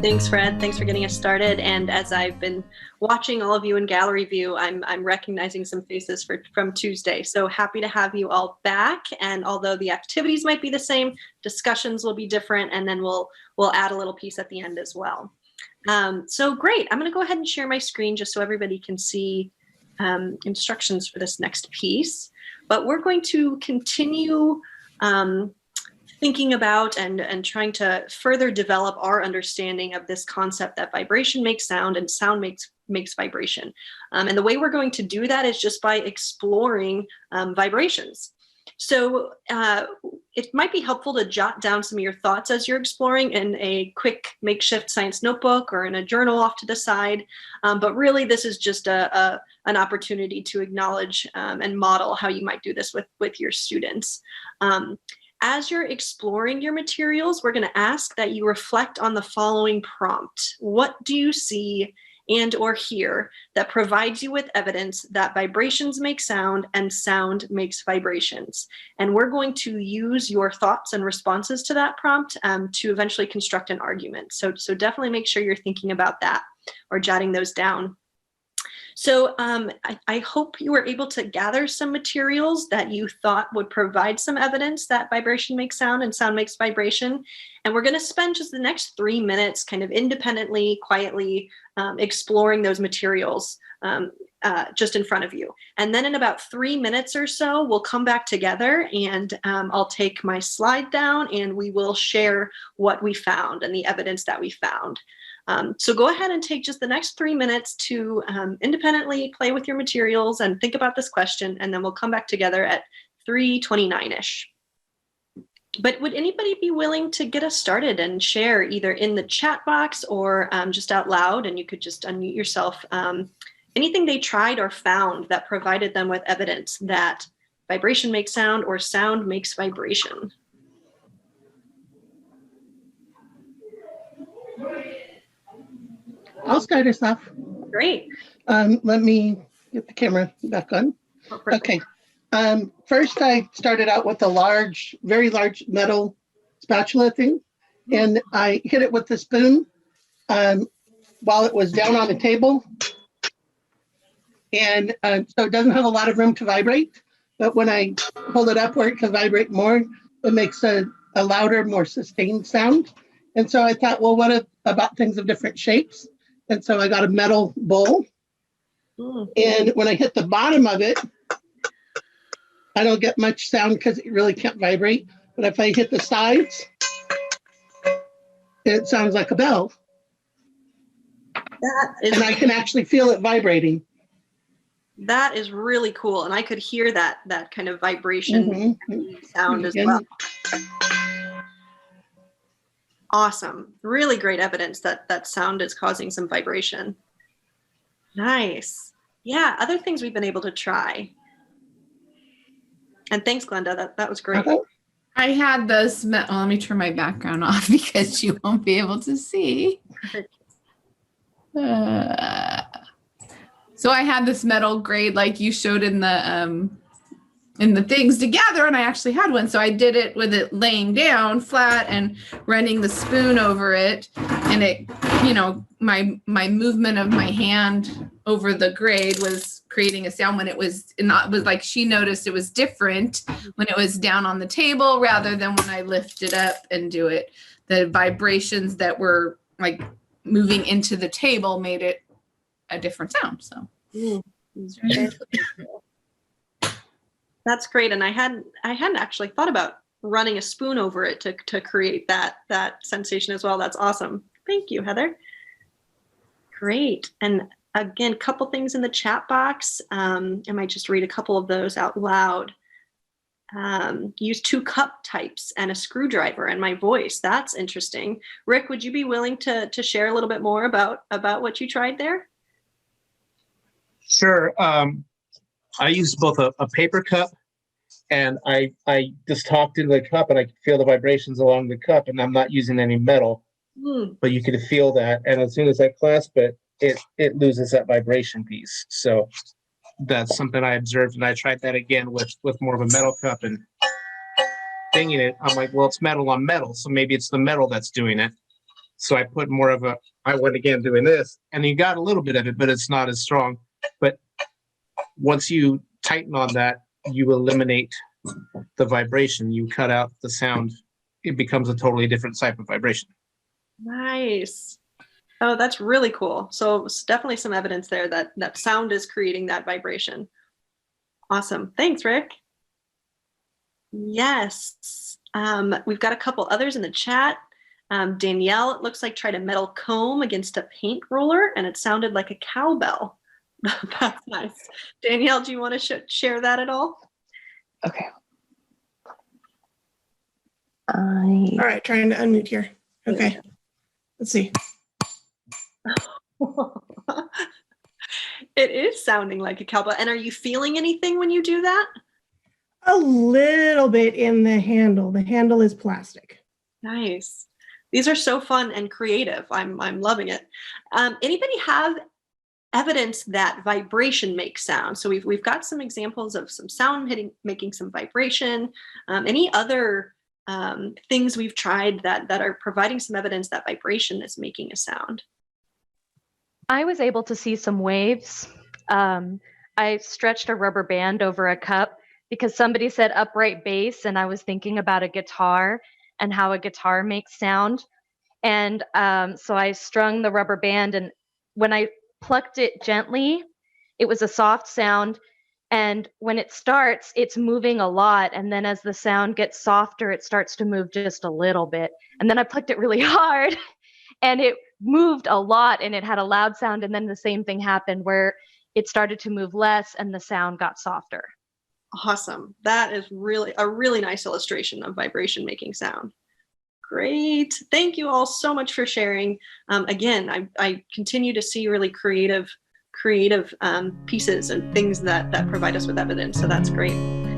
Thanks, Fred. Thanks for getting us started. And as I've been watching all of you in gallery view, I'm recognizing some faces from Tuesday. So happy to have you all back. And although the activities might be the same, discussions will be different, and then we'll add a little piece at the end as well. So great. I'm going to go ahead and share my screen just so everybody can see instructions for this next piece. But we're going to continue thinking about and trying to further develop our understanding of this concept that vibration makes sound and sound makes vibration. And the way we're going to do that is just by exploring vibrations. So it might be helpful to jot down some of your thoughts as you're exploring in a quick makeshift science notebook or in a journal off to the side. But really, this is just an opportunity to acknowledge and model how you might do this with your students. As you're exploring your materials, we're going to ask that you reflect on the following prompt. What do you see and or hear that provides you with evidence that vibrations make sound and sound makes vibrations? And we're going to use your thoughts and responses to that prompt to eventually construct an argument. So definitely make sure you're thinking about that or jotting those down. So I hope you were able to gather some materials that you thought would provide some evidence that vibration makes sound and sound makes vibration. And we're going to spend just the next 3 minutes kind of independently, quietly exploring those materials just in front of you. And then in about 3 minutes or so, we'll come back together and I'll take my slide down and we will share what we found and the evidence that we found. So go ahead and take just the next 3 minutes to independently play with your materials and think about this question, and then we'll come back together at 3:29-ish. But would anybody be willing to get us started and share either in the chat box or just out loud, and you could just unmute yourself, anything they tried or found that provided them with evidence that vibration makes sound or sound makes vibration? I'll start us off. Great. Let me get the camera back on. Okay. First, I started out with a very large metal spatula thing, and I hit it with the spoon while it was down on the table. And so it doesn't have a lot of room to vibrate, but when I hold it up where it can vibrate more, it makes a louder, more sustained sound. And so I thought, well, what about things of different shapes? And so I got a metal bowl. And when I hit the bottom of it, I don't get much sound because it really can't vibrate. But if I hit the sides, it sounds like a bell. And I can actually feel it vibrating. That is really cool. And I could hear that kind of vibration sound as well. Awesome. Really great evidence that sound is causing some vibration. Nice. Yeah, other things we've been able to try. And thanks, Glenda. That was great. I had this, let me turn my background off because you won't be able to see. So I had this metal grade like you showed in the things together, and I actually had one. So I did it with it laying down flat and running the spoon over it, and it, my movement of my hand over the grade was creating a sound when it was like she noticed it was different when it was down on the table rather than when I lift it up and do it. The vibrations that were like moving into the table made it a different sound. So. That's great. And I hadn't actually thought about running a spoon over it to create that sensation as well. That's awesome. Thank you, Heather. Great. And again, a couple things in the chat box. I might just read a couple of those out loud. Use 2 cup types and a screwdriver and my voice. That's interesting. Rick, would you be willing to share a little bit more about what you tried there? Sure. I used both a paper cup, and I just talked into the cup, and I could feel the vibrations along the cup, and I'm not using any metal, but you could feel that. And as soon as I clasp it, it loses that vibration piece. So that's something I observed, and I tried that again with more of a metal cup and dinging it. I'm like, well, it's metal on metal, so maybe it's the metal that's doing it. So I put more of I went again doing this, and you got a little bit of it, but it's not as strong. But once you tighten on that, you eliminate the vibration, you cut out the sound. It becomes a totally different type of vibration. Nice. Oh, that's really cool. So it's definitely some evidence there that sound is creating that vibration. Awesome. Thanks, Rick. Yes. We've got a couple others in the chat. Danielle, it looks like, tried a metal comb against a paint roller and it sounded like a cowbell. That's nice. Danielle, do you want to share that at all? Okay. All right, trying to unmute here. Okay, let's see. It is sounding like a cowbell. And are you feeling anything when you do that? A little bit in the handle. The handle is plastic. Nice. These are so fun and creative. I'm loving it. Anybody have evidence that vibration makes sound? So we've got some examples of some sound making some vibration. Any other things we've tried that are providing some evidence that vibration is making a sound? I was able to see some waves. I stretched a rubber band over a cup because somebody said upright bass, and I was thinking about a guitar and how a guitar makes sound. And so I strung the rubber band, and when I plucked it gently, it was a soft sound. And when it starts, it's moving a lot. And then as the sound gets softer, it starts to move just a little bit. And then I plucked it really hard and it moved a lot and it had a loud sound. And then the same thing happened where it started to move less and the sound got softer. Awesome. That is really a really nice illustration of vibration making sound. Great. Thank you all so much for sharing. Again, I continue to see really creative pieces and things that provide us with evidence. So that's great.